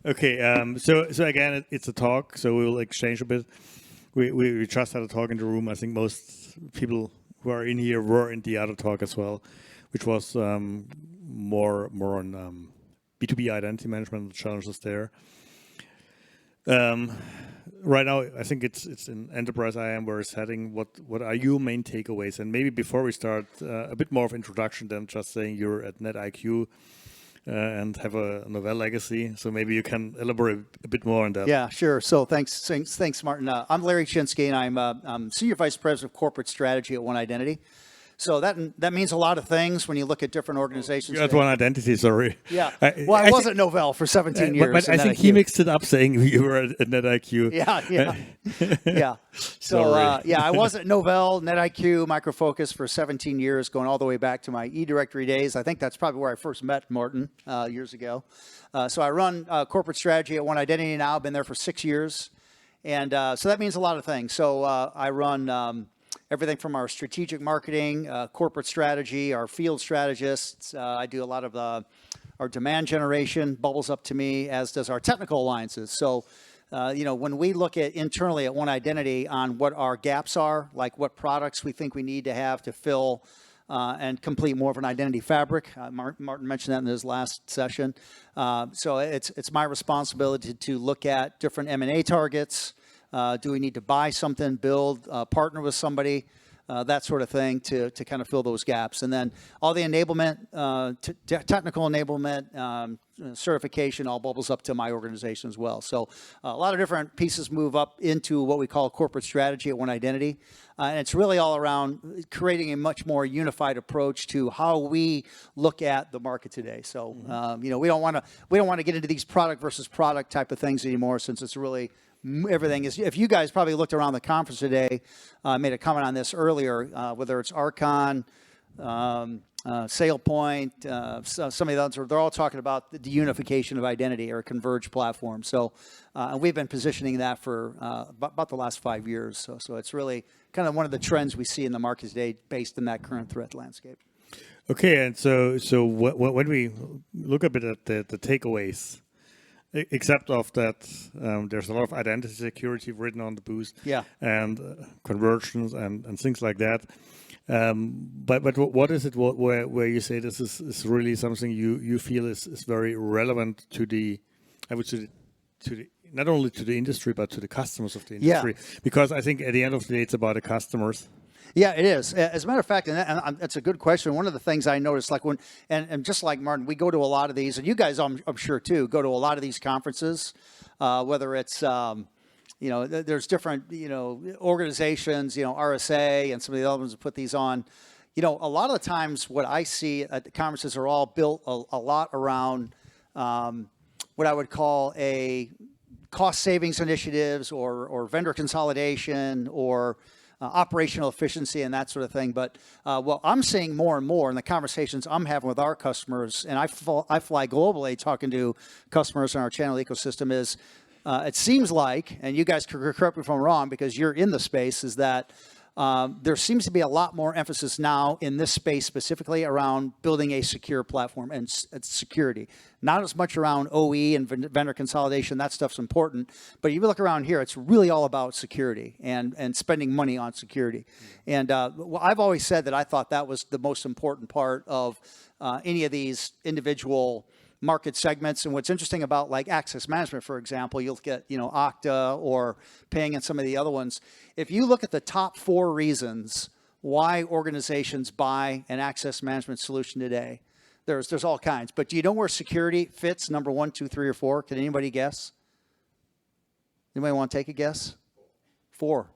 Okay. So again, it's a talk. So we will exchange a bit. We just had a talk in the room. I think most people who are in here were in the other talk as well, which was more on B2B identity management, the challenges there. Right now, I think it's in enterprise IAM where it's heading. What are your main takeaways? And maybe before we start, a bit more of introduction than just saying you're at NetIQ and have a Novell legacy. So maybe you can elaborate a bit more on that. Yeah, sure. So thanks, Martin. I'm Larry Chinsky, and I'm Senior Vice President of Corporate Strategy at One Identity. So that means a lot of things when you look at different organizations. You had One Identity, sorry. Yeah. I was at Novell for 17 years. But I think he mixed it up saying you were at NetIQ. Yeah. So, I was at Novell, NetIQ, Micro Focus for 17 years, going all the way back to my eDirectory days. I think that's probably where I first met Martin years ago. So I run corporate strategy at One Identity now. I've been there for 6 years. And so that means a lot of things. So I run everything from our strategic marketing, corporate strategy, our field strategists. I do a lot of our demand generation, bubbles up to me, as does our technical alliances. So, when we look at internally at One Identity on what our gaps are, like what products we think we need to have to fill and complete more of an identity fabric. Martin mentioned that in his last session. So it's my responsibility to look at different M&A targets. Do we need to buy something, build, partner with somebody, that sort of thing to kind of fill those gaps. And then all the enablement, technical enablement, certification, all bubbles up to my organization as well. So a lot of different pieces move up into what we call corporate strategy at One Identity. And it's really all around creating a much more unified approach to how we look at the market today. So, we don't want to get into these product versus product type of things anymore, since it's really everything is. If you guys probably looked around the conference today, made a comment on this earlier, whether it's Archon, SailPoint, some of the others, they're all talking about the unification of identity or a converged platform. So we've been positioning that for about the last 5 years. So it's really kind of one of the trends we see in the market today based on that current threat landscape. Okay, and so when we look a bit at the takeaways, except of that, there's a lot of identity security written on the booth, and conversions and things like that. But what is it where you say this is really something you feel is very relevant to the, I would say, to the, not only to the industry but to the customers of the industry? Because I think at the end of the day it's about the customers. Yeah, it is. As a matter of fact, and that's a good question. One of the things I noticed, like when, and just like Martin, we go to a lot of these, and you guys, I'm sure too, go to a lot of these conferences, whether it's, there's different, organizations, RSA and some of the other ones that put these on. A lot of the times what I see at the conferences are all built a lot around what I would call a cost savings initiatives or vendor consolidation or operational efficiency and that sort of thing. But what I'm seeing more and more in the conversations I'm having with our customers, and I fly globally talking to customers in our channel ecosystem, is it seems like, and you guys can correct me if I'm wrong because you're in the space, is that there seems to be a lot more emphasis now in this space specifically around building a secure platform and security. Not as much around OE and vendor consolidation. That stuff's important. But you look around here, it's really all about security and spending money on security. And I've always said that I thought that was the most important part of any of these individual market segments. And what's interesting about like access management, for example, you'll get, Okta or Ping and some of the other ones. If you look at the top 4 reasons why organizations buy an access management solution today, there's all kinds. But do you know where security fits number 1, 2, 3, or 4? Can anybody guess? Anybody want to take a guess? 4.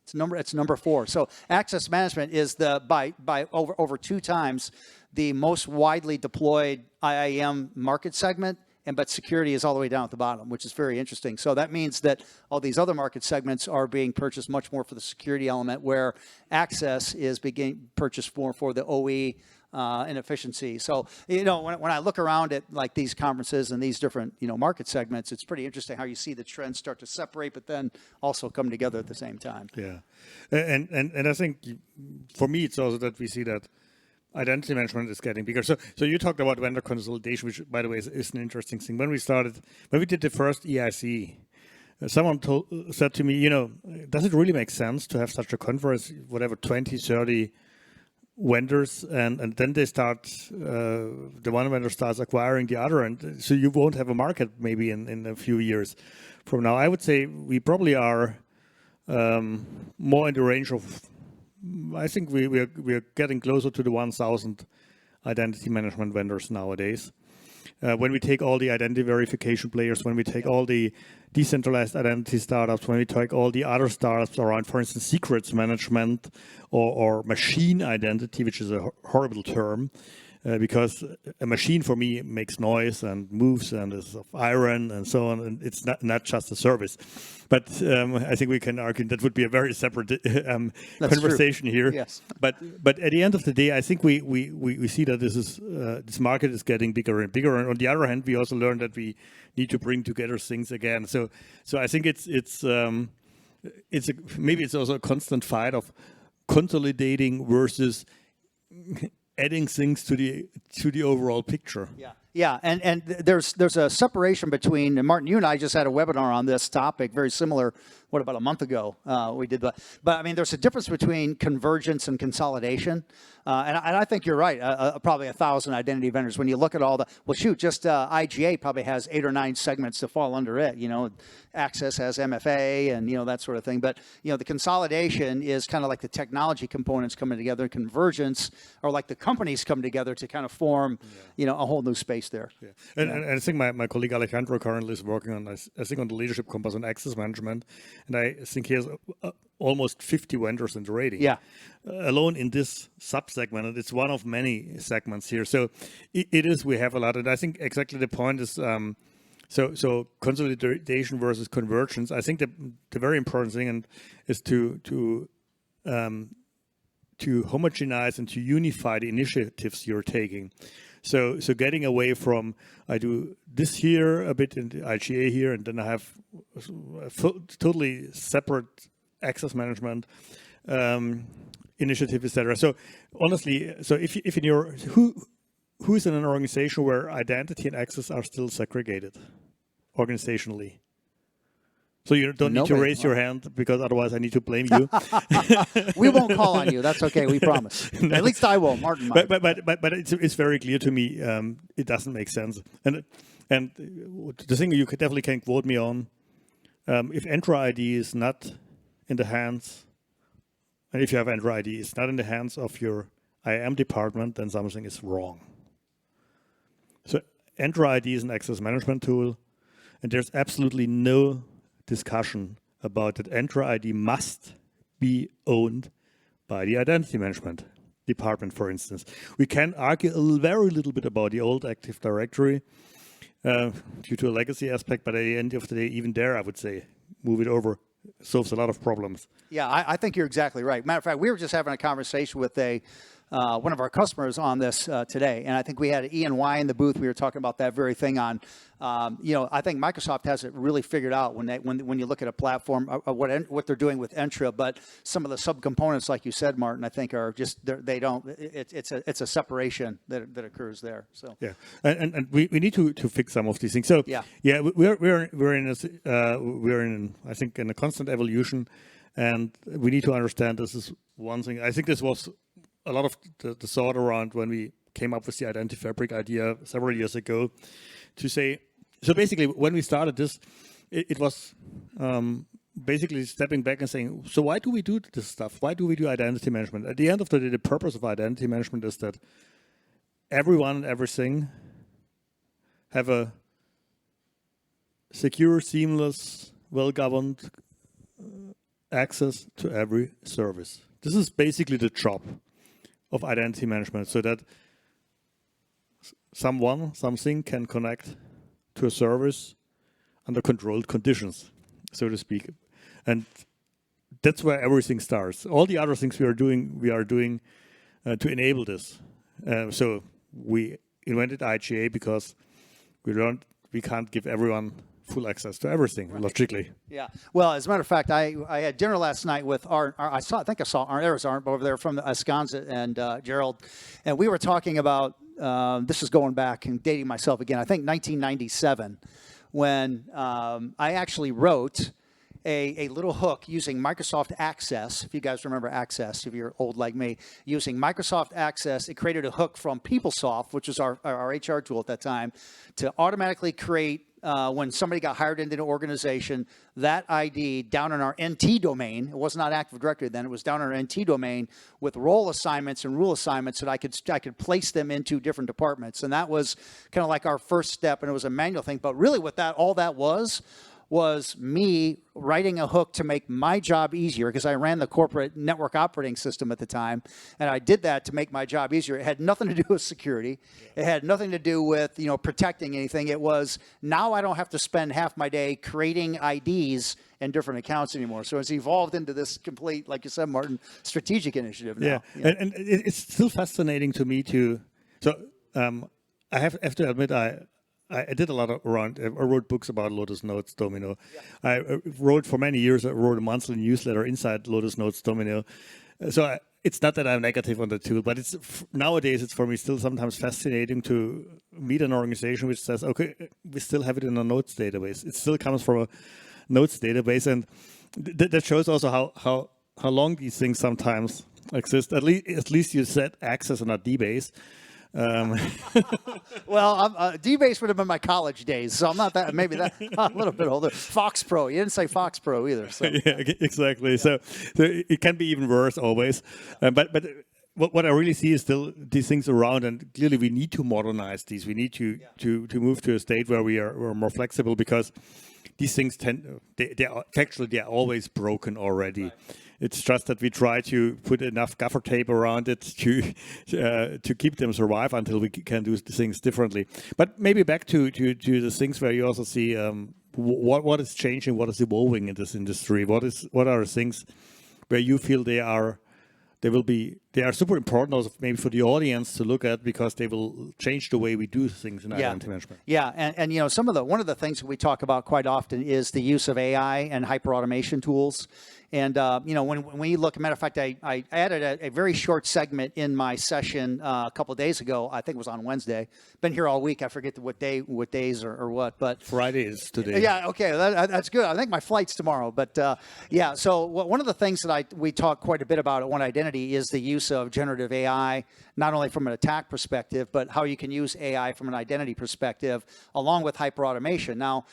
It's number 4. So access management is by over 2 times the most widely deployed IAM market segment, but security is all the way down at the bottom, which is very interesting. So that means that all these other market segments are being purchased much more for the security element, where access is being purchased more for the OE and efficiency. So, when I look around at like these conferences and these different, market segments, it's pretty interesting how you see the trends start to separate, but then also come together at the same time. Yeah. And I think for me, it's also that we see that identity management is getting bigger. So you talked about vendor consolidation, which, by the way, is an interesting thing. When we did the first EIC, someone said to me, does it really make sense to have such a conference, whatever, 20, 30 vendors, and then they start, the one vendor starts acquiring the other, and so you won't have a market maybe in a few years from now. I would say we probably are more in the range of, I think we are getting closer to the 1,000 identity management vendors nowadays. When we take all the identity verification players, when we take all the decentralized identity startups, when we take all the other startups around, for instance, secrets management or machine identity, which is a horrible term, because a machine for me makes noise and moves and is of iron and so on, and it's not just a service. But I think we can argue that would be a very separate conversation here. Yes. But at the end of the day, I think we see that this market is getting bigger and bigger. And on the other hand, we also learned that we need to bring together things again. So I think maybe it's also a constant fight of consolidating versus adding things to the overall picture. Yeah, and there's a separation between, and Martin, you and I just had a webinar on this topic, very similar, about a month ago we did that. But I mean, there's a difference between convergence and consolidation. And I think you're right, probably 1,000 identity vendors. When you look at all just IGA probably has 8 or 9 segments to fall under it. Access has MFA and, that sort of thing. But, the consolidation is kind of like the technology components coming together. Convergence are like the companies come together to kind of form, a whole new space there. Yeah. And I think my colleague Alejandro currently is working on, I think, on the leadership compass on access management. And I think he has almost 50 vendors in the rating. Yeah. Alone in this sub-segment, and it's one of many segments here. So we have a lot. And I think exactly the point is, so consolidation versus convergence. I think the very important thing is to homogenize and to unify the initiatives you're taking. So getting away from, I do this here a bit in the IGA here, and then I have a totally separate access management initiative, etc. So honestly, if in your who is in an organization where identity and access are still segregated organizationally? So you don't need to raise your hand, because otherwise I need to blame you. We won't call on you. That's okay. We promise. At least I won't. Martin might. But it's very clear to me. It doesn't make sense. And the thing you definitely can quote me on, if Entra ID is not in the hands, and if you have Entra ID, it's not in the hands of your IAM department, then something is wrong. So Entra ID is an access management tool, and there's absolutely no discussion about that Entra ID must be owned by the identity management department, for instance. We can argue very little bit about the old Active Directory due to a legacy aspect, but at the end of the day, even there, I would say, move it over solves a lot of problems. Yeah, I think you're exactly right. Matter of fact, we were just having a conversation with one of our customers on this today, and I think we had Ian Y in the booth. We were talking about that very thing on, I think Microsoft has it really figured out when you look at a platform, what they're doing with Entra, but some of the subcomponents, like you said, Martin, I think are just, it's a separation that occurs there. So yeah, and we need to fix some of these things. So yeah, we're in I think in a constant evolution, and we need to understand this is one thing. I think this was a lot of the thought around when we came up with the Identity Fabric idea several years ago, to say, so basically when we started this, it was basically stepping back and saying, so why do we do this stuff? Why do we do identity management? At the end of the day, the purpose of identity management is that everyone and everything have a secure, seamless, well-governed access to every service. This is basically the job of identity management, so that something can connect to a service under controlled conditions, so to speak. And that's where everything starts. All the other things we are doing to enable this. So we invented IGA because we can't give everyone full access to everything, logically. Yeah. Well, as a matter of fact, I had dinner last night with Arndt. I think I saw Arndt. There was Arndt over there from Ascanza and Gerald. And we were talking about, this is going back and dating myself again, I think 1997, when I actually wrote a little hook using Microsoft Access. If you guys remember Access, if you're old like me, using Microsoft Access, it created a hook from PeopleSoft, which was our HR tool at that time, to automatically create, when somebody got hired into an organization, that ID down in our NT domain. It was not Active Directory then. It was down in our NT domain with role assignments and rule assignments that I could place them into different departments. And that was kind of like our first step, and it was a manual thing. But really what all that was me writing a hook to make my job easier, because I ran the corporate network operating system at the time, and I did that to make my job easier. It had nothing to do with security. It had nothing to do with protecting anything. It was, now I don't have to spend half my day creating IDs and different accounts anymore. So it's evolved into this complete, like you said, Martin, strategic initiative now. Yeah, and it's still fascinating to me too. So I have to admit, I did a lot around. I wrote books about Lotus Notes Domino. Yeah. I wrote for many years. I wrote a monthly newsletter inside Lotus Notes Domino. So it's not that I'm negative on the tool, but nowadays it's for me still sometimes fascinating to meet an organization which says, okay, we still have it in a notes database. It still comes from a notes database, and that shows also how long these things sometimes exist. At least you set access on a DBase. Well, DBase would have been my college days, so I'm not that. Maybe that a little bit older. Fox Pro. You didn't say Fox Pro either. So. Yeah, exactly. Yeah. So it can be even worse always. But what I really see is still these things around, and clearly we need to modernize these. We need to move to a state where we're more flexible, because these things they are always broken already. Right. It's just that we try to put enough gaffer tape around it to keep them survive until we can do things differently. But maybe back to the things where you also see what is changing, what is evolving in this industry. What are the things where you feel they are super important also maybe for the audience to look at, because they will change the way we do things in identity management. Yeah, and one of the things that we talk about quite often is the use of AI and hyperautomation tools. And when you look, as a matter of fact, I added a very short segment in my session a couple of days ago. I think it was on Wednesday. Been here all week. I forget what days or what, but Fridays today. Yeah, okay, that's good. I think my flight's tomorrow, but yeah. So one of the things that we talk quite a bit about at One Identity is the use of generative AI, not only from an attack perspective, but how you can use AI from an identity perspective, along with hyperautomation. Now,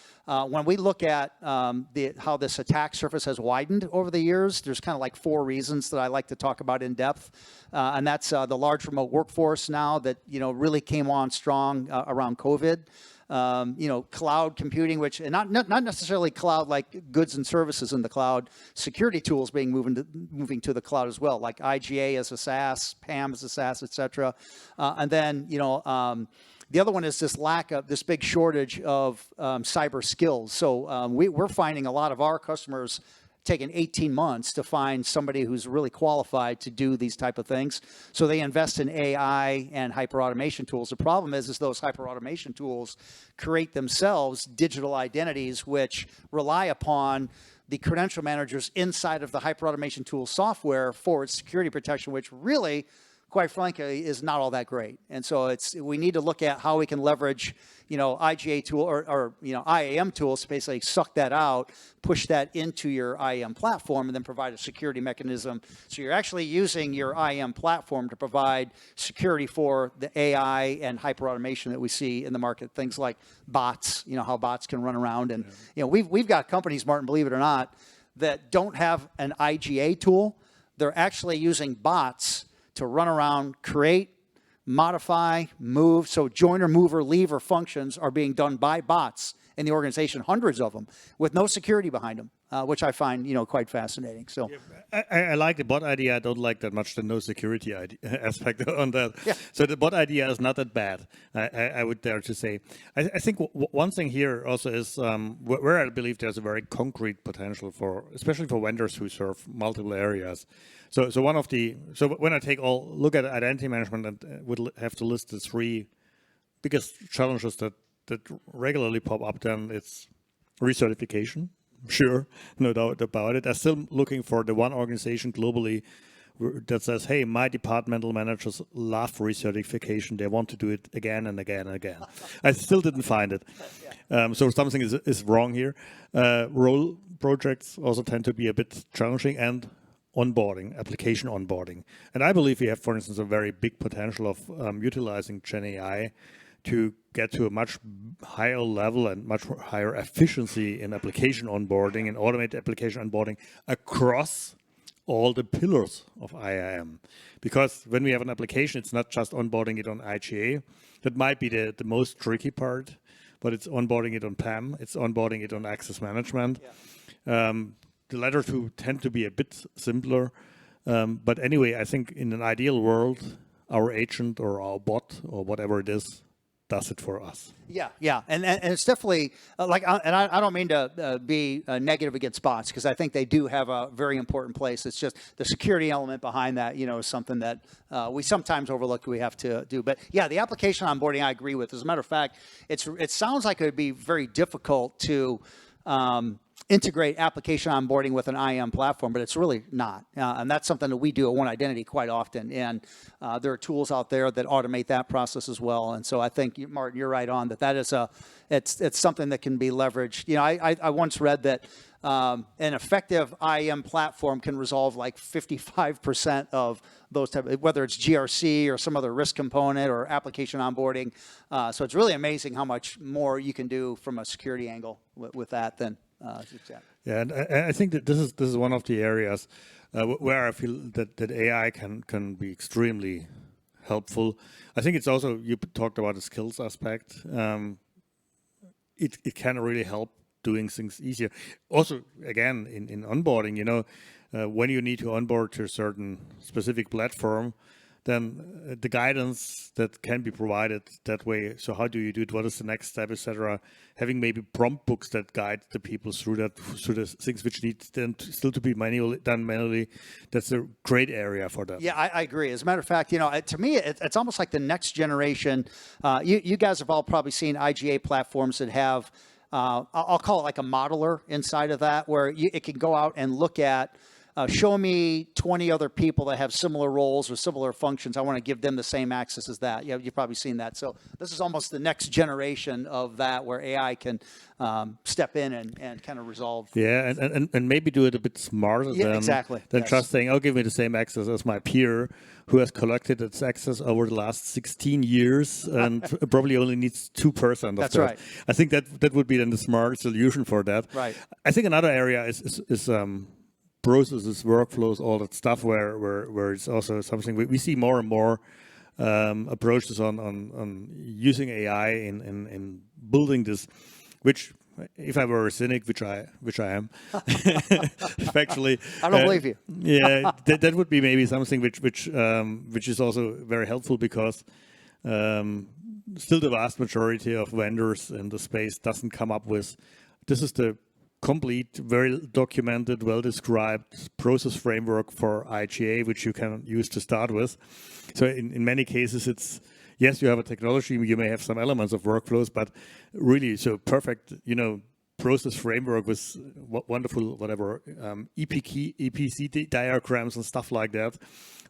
when we look at how this attack surface has widened over the years, there's kind of like 4 reasons that I like to talk about in depth, and that's the large remote workforce now that really came on strong around COVID. Cloud computing, which and not necessarily cloud like goods and services in the cloud, security tools being moving to the cloud as well, like IGA as a SaaS, PAM as a SaaS, etc. And then the other one is this big shortage of cyber skills. So we're finding a lot of our customers taken 18 months to find somebody who's really qualified to do these type of things. So they invest in AI and hyperautomation tools. The problem is those hyperautomation tools create themselves digital identities which rely upon the credential managers inside of the hyperautomation tool software for its security protection, which really, quite frankly, is not all that great. And so we need to look at how we can leverage, IGA tool or IAM tools to basically suck that out, push that into your IAM platform, and then provide a security mechanism. So you're actually using your IAM platform to provide security for the AI and hyperautomation that we see in the market. Things like bots, how bots can run around. And we've got companies, Martin, believe it or not, that don't have an IGA tool. They're actually using bots to run around, create, modify, move. So joiner, mover, leaver functions are being done by bots in the organization, hundreds of them, with no security behind them, which I find, quite fascinating. So I like the bot idea. I don't like that much the no security aspect on that. Yeah. So the bot idea is not that bad, I would dare to say. I think one thing here also is where I believe there's a very concrete potential especially for vendors who serve multiple areas. So when I look at identity management and would have to list the 3 biggest challenges that regularly pop up, then it's recertification. Sure, no doubt about it. I'm still looking for the one organization globally that says, hey, my departmental managers love recertification. They want to do it again and again and again. I still didn't find it. So something is wrong here. Role projects also tend to be a bit challenging, and onboarding, application onboarding. And I believe we have, for instance, a very big potential of utilizing Gen AI to get to a much higher level and much higher efficiency in application onboarding and automated application onboarding across all the pillars of IAM. Because when we have an application, it's not just onboarding it on IGA. That might be the most tricky part, but it's onboarding it on PAM, it's onboarding it on access management. Yeah. The latter two tend to be a bit simpler. But anyway, I think in an ideal world, our agent or our bot or whatever it is does it for us. Yeah, and it's definitely I don't mean to be negative against bots, because I think they do have a very important place. It's just the security element behind that, is something that we sometimes overlook. We have to do, but yeah, the application onboarding I agree with. As a matter of fact, it sounds like it would be very difficult to integrate application onboarding with an IAM platform, but it's really not. And that's something that we do at One Identity quite often. And there are tools out there that automate that process as well. And so I think, Martin, you're right on that is it's something that can be leveraged. I once read that an effective IAM platform can resolve like 55% of those whether it's GRC or some other risk component or application onboarding. So it's really amazing how much more you can do from a security angle with that than yeah, and I think that this is one of the areas where I feel that AI can be extremely helpful. I think it's also, you talked about the skills aspect. It can really help doing things easier. Also, again, in onboarding, when you need to onboard to a certain specific platform, then the guidance that can be provided that way. So how do you do it? What is the next step, etc.? Having maybe prompt books that guide the people through the things which need then still to be done manually. That's a great area for that. Yeah, I agree. As a matter of fact, to me, it's almost like the next generation. You guys have all probably seen IGA platforms that have, I'll call it like a modeler inside of that, where it can go out and look at, show me 20 other people that have similar roles or similar functions. I want to give them the same access as that. You've probably seen that. So this is almost the next generation of that, where AI can step in and kind of resolve. Yeah, and maybe do it a bit smarter than just saying, oh, give me the same access as my peer who has collected its access over the last 16 years and probably only needs 2% of That's right. I think that would be then the smart solution for that. Right. I think another area is processes, workflows, all that stuff where it's also something we see more and more approaches on using AI in building this, which, if I were a cynic, which I am, factually, I don't believe you. Yeah, that would be maybe something which is also very helpful, because still the vast majority of vendors in the space doesn't come up with, this is the complete, very documented, well-described process framework for IGA, which you can use to start with. So in many cases, it's, yes, you have a technology, you may have some elements of workflows, but really, so perfect, process framework with wonderful, whatever, EPC diagrams and stuff like that,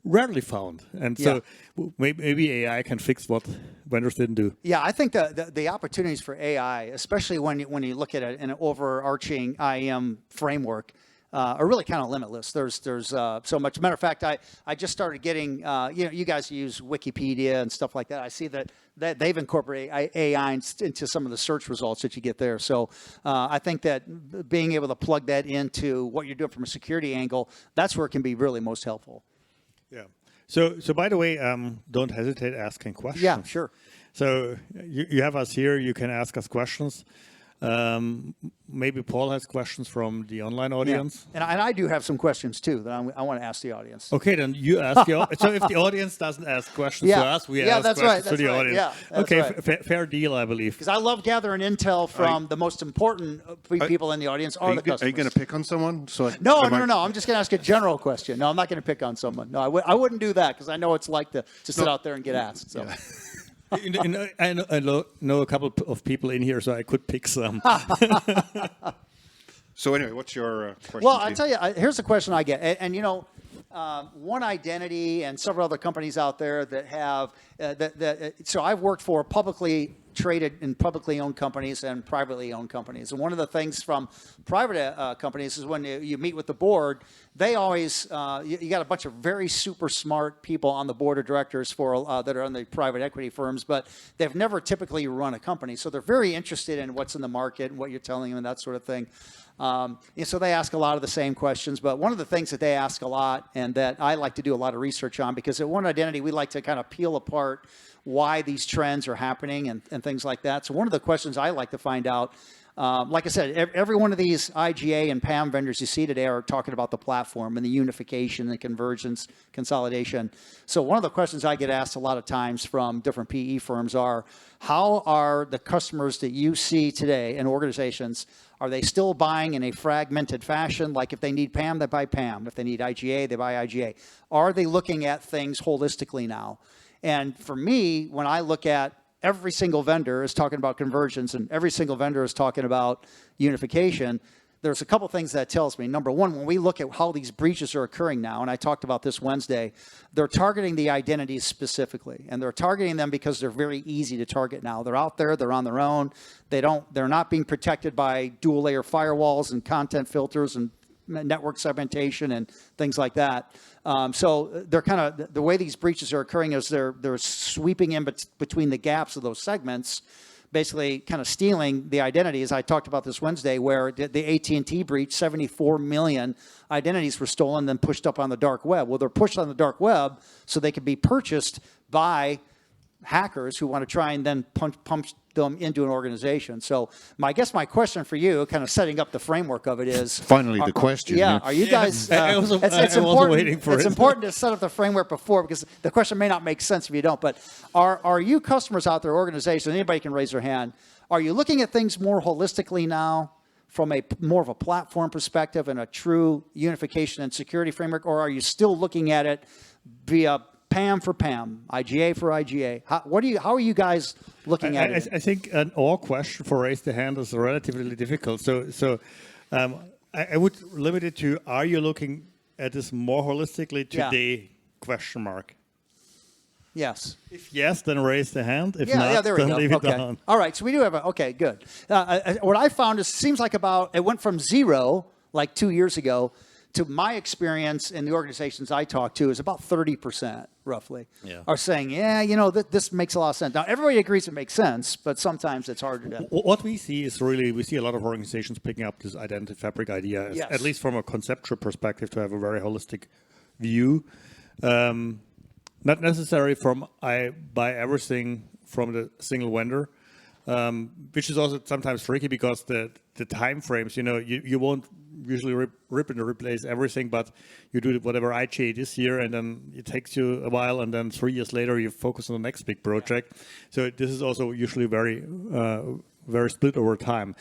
rarely found. And so maybe AI can fix what vendors didn't do. Yeah, I think the opportunities for AI, especially when you look at it in an overarching IAM framework, are really kind of limitless. There's so much. Matter of fact, I just started getting, you guys use Wikipedia and stuff like that. I see that they've incorporated AI into some of the search results that you get there. So I think that being able to plug that into what you're doing from a security angle, that's where it can be really most helpful. Yeah. So by the way, don't hesitate asking questions. Yeah, sure. So you have us here. You can ask us questions. Maybe Paul has questions from the online audience. Yeah. And I do have some questions too that I want to ask the audience. Okay, then you ask the audience. So if the audience doesn't ask questions to us, we ask questions to the audience. Yeah, okay, right. Fair deal, I believe. Because I love gathering intel from the most important people in the audience are the customers. Are you going to pick on someone? No. I'm just going to ask a general question. No, I'm not going to pick on someone. No, I wouldn't do that, because I know it's like to sit out there and get asked. So. I know a couple of people in here, so I could pick some. So anyway, what's your question? Well, I tell you, here's the question I get, and One Identity and several other companies out there that have so I've worked for publicly traded and publicly owned companies and privately owned companies. And one of the things from private companies is when you meet with the board, they always you got a bunch of very super smart people on the board of directors for that are on the private equity firms, but they've never typically run a company, so they're very interested in what's in the market and what you're telling them and that sort of thing. And so they ask a lot of the same questions, but one of the things that they ask a lot and that I like to do a lot of research on, because at One Identity we like to kind of peel apart why these trends are happening and things like that. So one of the questions I like to find out, like I said, every one of these IGA and PAM vendors you see today are talking about the platform and the unification, the convergence, consolidation. So one of the questions I get asked a lot of times from different PE firms are, how are the customers that you see today in organizations, are they still buying in a fragmented fashion? Like if they need PAM, they buy PAM. If they need IGA, they buy IGA. Are they looking at things holistically now? And for me, when I look at every single vendor is talking about convergence and every single vendor is talking about unification, there's a couple things that tells me. Number one, when we look at how these breaches are occurring now, and I talked about this Wednesday, they're targeting the identities specifically, and they're targeting them because they're very easy to target now. They're out there, they're on their own. They're not being protected by dual layer firewalls and content filters and network segmentation and things like that. So they're kind of, the way these breaches are occurring is they're sweeping in between the gaps of those segments, basically kind of stealing the identities. I talked about this Wednesday where the AT&T breach, 74 million identities were stolen, then pushed up on the dark web. Well, they're pushed on the dark web so they can be purchased by hackers who want to try and then pump them into an organization. So I guess my question for you, kind of setting up the framework of it, is finally the question. Yeah, are you guys? It's important to set up the framework before, because the question may not make sense if you don't. But are you customers out there, organizations? Anybody can raise their hand. Are you looking at things more holistically now, from a more of a platform perspective and a true unification and security framework, or are you still looking at it via PAM for PAM, IGA for IGA? How are you guys looking at it? I think an all question for raise the hand is relatively difficult. So I would limit it to, are you looking at this more holistically today? Question mark. Yes. If yes, then raise the hand. If not, there we then go. leave it Okay. down. All right, so we do have okay, good. What I found is, seems like it went from 0, like 2 years ago, to my experience in the organizations I talk to is about 30%, roughly, are saying, this makes a lot of sense. Now, everybody agrees it makes sense, but sometimes it's hard to do. What we see is we see a lot of organizations picking up this identity fabric idea, at least from a conceptual perspective, to have a very holistic view. Not necessary I buy everything from the single vendor, which is also sometimes tricky because the time frames, you won't usually rip and replace everything, but you do whatever IGA this year, and then it takes you a while, and then 3 years later you focus on the next big project. So this is also usually very split over time.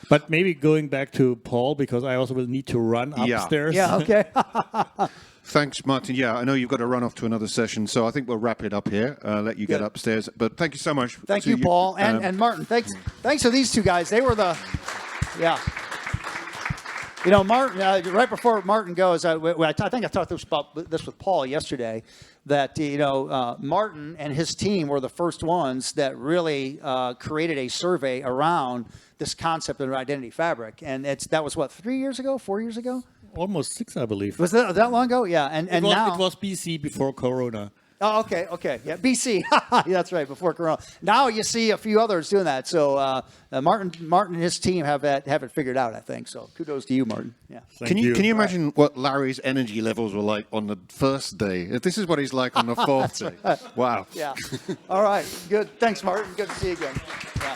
But maybe going back to Paul, because I also will need to run upstairs. Yeah, okay. Thanks, Martin. Yeah, I know you've got to run off to another session, so I think we'll wrap it up here, let you get upstairs. But thank you so much. Thank you, Paul. And Martin, thanks to these two guys. They were Martin, right before Martin goes, I think I talked about this with Paul yesterday, that, Martin and his team were the first ones that really created a survey around this concept of identity fabric. And that was, 3 years ago, 4 years ago? Almost 6, I believe. Was that long ago? Yeah. And now it was BC before Corona. Oh, okay. Yeah, BC. That's right, before Corona. Now you see a few others doing that. So Martin and his team have it figured out, I think. So kudos to you, Martin. Yeah. Can you imagine what Larry's energy levels were like on the first day? If this is what he's like on the fourth day. Right. Wow. Yeah. All right. Good. Thanks, Martin. Good to see you again.